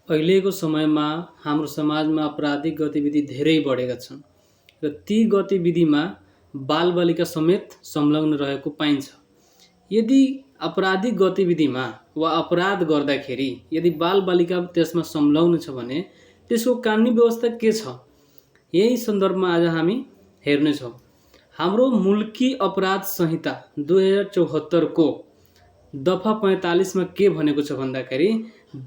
अहिलेको समयमा हाम्रो समाजमा आपराधिक गतिविधि धेरै बढेका छन् र ती गतिविधिमा बालबालिका समेत संलग्न रहेको पाइन्छ। यदि आपराधिक गतिविधिमा वा अपराध गर्दाखेरि यदि बालबालिका त्यसमा संलग्न छ भने त्यसको कानुनी व्यवस्था के छ, यही सन्दर्भमा आज हामी हेर्नेछौँ। हाम्रो मुल्की अपराध संहिता 2074 को दफा 45 में के भनेको छ भन्दाखेरि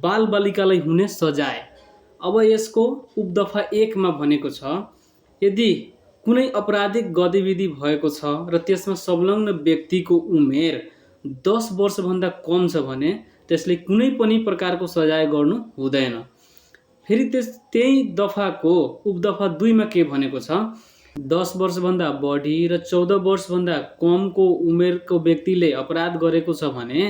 बालबालिकालाई हुने सजाय। अब यसको उपदफा 1 मा भनेको छ, यदि कुनै आपराधिक गतिविधि भएको छ र त्यसमा संलग्न व्यक्तिको उमेर 10 वर्षभन्दा कम छ भने त्यसले कुनै पनि प्रकारको सजाय गर्नु हुँदैन। फेरि त्यही दफाको उपदफा 2 मा के भनेको छ, 10 वर्षभन्दा बढी र 14 वर्षभन्दा कमको उमेरको व्यक्तिले अपराध गरेको छ भने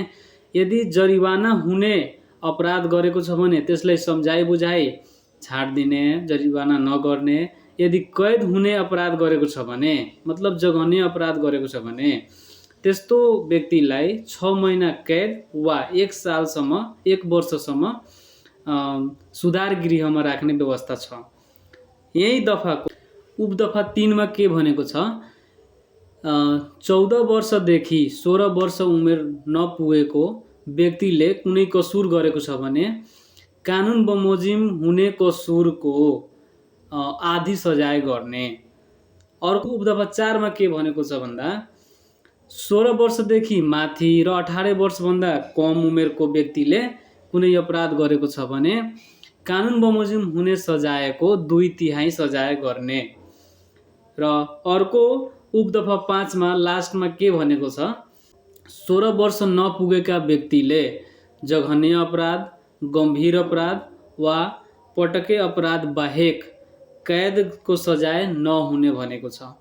यदि जरिवाना हुने अपराध गरेको छ भने त्यसलाई सम्झाइ बुझाइ छाड्दिने, जरिवाना नगर्ने। यदि कैद हुने अपराध गरेको छ भने मतलब जघन्य अपराध गरेको छ भने त्यस्तो व्यक्तिलाई 6 महिना कैद वा 1 सालसम्म 1 वर्षसम्म सुधार गृहमा राख्ने व्यवस्था छ। यही दफाको उपदफा 3 मा के भनेको छ, 14 वर्षदेखि 16 वर्ष उमेर नपुगेको व्यक्तिले कुनै कसुर गरेको छ भने कानुन बमोजिम हुने कसुरको आधी सजाय गर्ने। अर्को उपदफा 4 मा के भनेको छ भन्दा 16 वर्षदेखि माथि र 18 वर्षभन्दा कम उमेरको व्यक्तिले कुनै अपराध गरेको छ भने कानुन बमोजिम हुने सजायको 2/3 सजाय गर्ने। र अर्को उपदफा 5 मा लास्टमा के भनेको छ, 16 वर्ष नपुगेका व्यक्तिले जघन्य अपराध, गम्भीर अपराध वा पटके अपराध बाहेक कैदको सजाय नहुने भनेको छ।